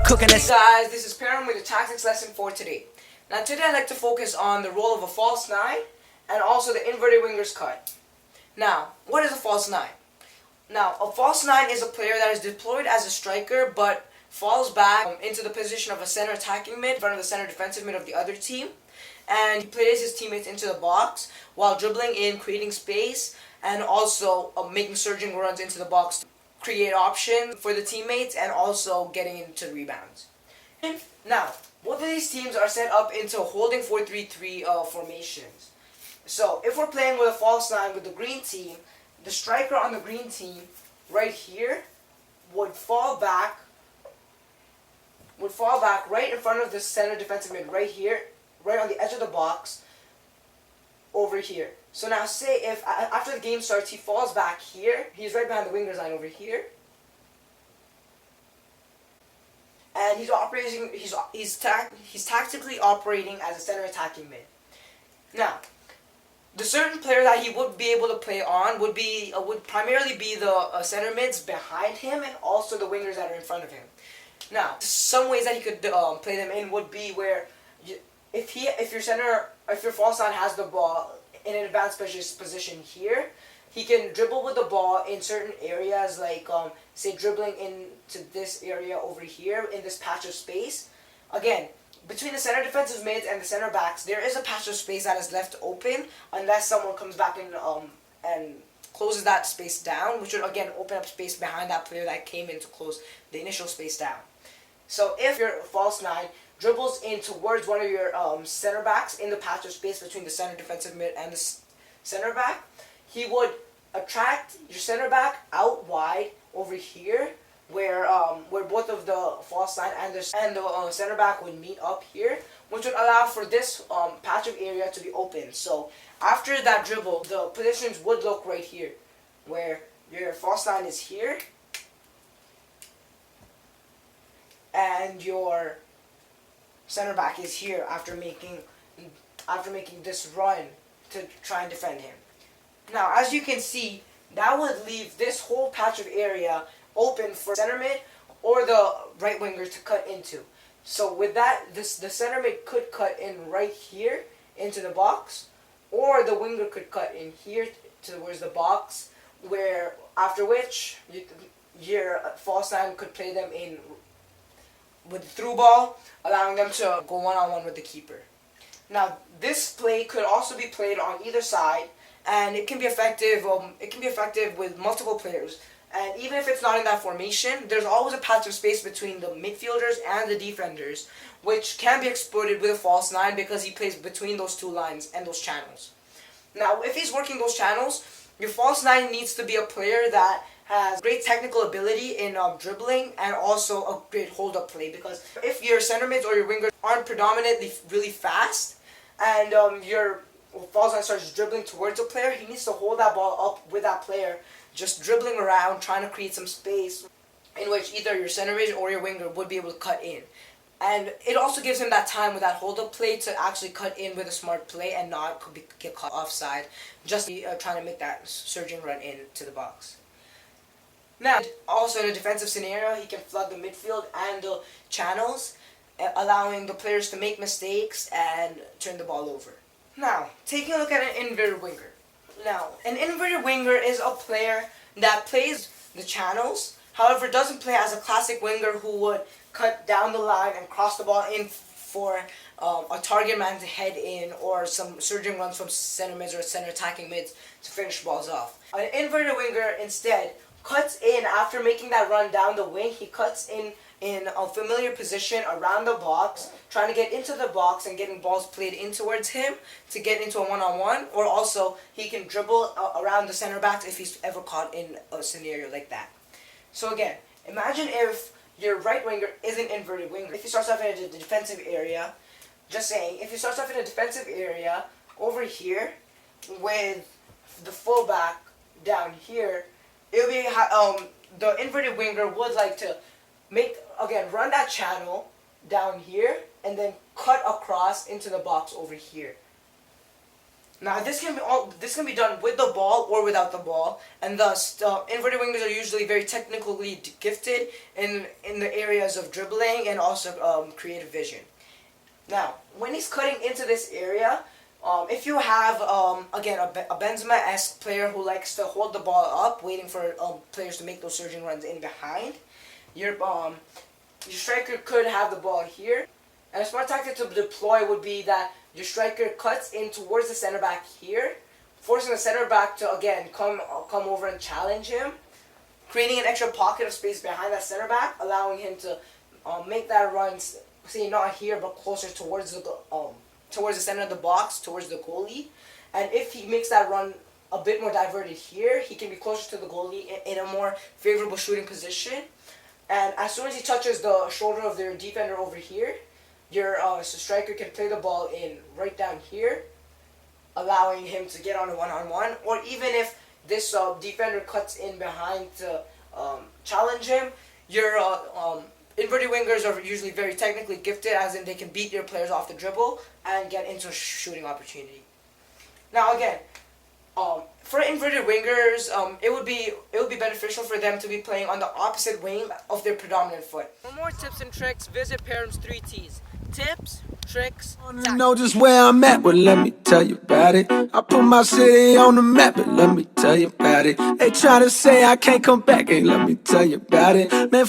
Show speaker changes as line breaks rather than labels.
cooking
Hey guys, this is Param with the tactics lesson for today. Now today I'd like to focus on the role of a false nine and also the inverted winger's cut. Now, what is a false nine? Now, a false nine is a player that is deployed as a striker but falls back into the position of a center attacking mid in front of the center defensive mid of the other team, and he plays his teammates into the box while dribbling in, creating space, and also making surging runs into the box to create option for the teammates and also getting into rebounds. Now, both of these teams are set up into holding 4-3-3 formations. So, if we're playing with a false nine with the green team, the striker on the green team right here would fall back right in front of the center defensive mid right here, right on the edge of the box over here. So now say if after the game starts he falls back here, he's right behind the wingers line over here. And he's tactically operating as a center attacking mid. Now, the certain player that he would be able to play on would primarily be the center mids behind him and also the wingers that are in front of him. Now, some ways that he could play them in would be where if your false nine has the ball in an advanced position here, he can dribble with the ball in certain areas, like say dribbling into this area over here in this patch of space. Again, between the center defensive mids and the center backs, there is a patch of space that is left open unless someone comes back and closes that space down, which would again open up space behind that player that came in to close the initial space down. So if your false nine dribbles in towards one of your center backs in the patch of space between the center defensive mid and the center back, he would attract your center back out wide over here, where both of the false nine and the center back would meet up here, which would allow for this patch of area to be open. So after that dribble, the positions would look right here, where your false nine is here, and your center back is here after making this run to try and defend him. Now, as you can see, that would leave this whole patch of area open for center mid or the right winger to cut into. So with that, the center mid could cut in right here into the box, or the winger could cut in here towards the box, where after which your false nine could play them in with the through ball, allowing them to go one-on-one with the keeper. Now, this play could also be played on either side, and it can be effective. It can be effective with multiple players. And even if it's not in that formation, there's always a patch of space between the midfielders and the defenders, which can be exploited with a false nine because he plays between those two lines and those channels. Now, if he's working those channels, your false nine needs to be a player that has great technical ability in dribbling and also a great hold-up play, because if your center mids or your wingers aren't predominantly really fast and your false nine starts dribbling towards a player, he needs to hold that ball up with that player, just dribbling around, trying to create some space in which either your center mid or your winger would be able to cut in. And it also gives him that time with that hold-up play to actually cut in with a smart play and not get caught offside, just trying to make that surging run into the box. Now, also in a defensive scenario, he can flood the midfield and the channels, allowing the players to make mistakes and turn the ball over. Now, taking a look at an inverted winger. Now, an inverted winger is a player that plays the channels, however doesn't play as a classic winger who would cut down the line and cross the ball in for a target man to head in, or some surging runs from center mids or center attacking mids to finish balls off. An inverted winger instead cuts in after making that run down the wing. He cuts in a familiar position around the box, trying to get into the box and getting balls played in towards him to get into a one-on-one, or also he can dribble around the center backs if he's ever caught in a scenario like that. So again, imagine if your right winger is an inverted winger. If he starts off in a defensive area, just saying, if he starts off in a defensive area over here with the fullback down here, it would be the inverted winger would like to run that channel down here and then cut across into the box over here. Now this can be done with the ball or without the ball, and thus inverted wingers are usually very technically gifted in the areas of dribbling and also creative vision. Now, when he's cutting into this area, if you have again a Benzema-esque player who likes to hold the ball up, waiting for players to make those surging runs in behind, your striker could have the ball here. And a smart tactic to deploy would be that your striker cuts in towards the center back here, forcing the center back to again come over and challenge him, creating an extra pocket of space behind that center back, allowing him to make that run, say not here but closer towards the center of the box, towards the goalie. And if he makes that run a bit more diverted here, he can be closer to the goalie in a more favorable shooting position. And as soon as he touches the shoulder of their defender over here, your striker can play the ball in right down here, allowing him to get on a one-on-one. Or even if this defender cuts in behind to challenge him, your inverted wingers are usually very technically gifted, as in they can beat your players off the dribble and get into a shooting opportunity. Now again, for inverted wingers, it would be beneficial for them to be playing on the opposite wing of their predominant foot. For more tips and tricks, visit Parham's 3 T's. Tips, tricks,
You know just where I'm at, well let me tell you about it. I put my city on the map, but let me tell you about it. They try to say I can't come back, hey, let me tell you about it. Man,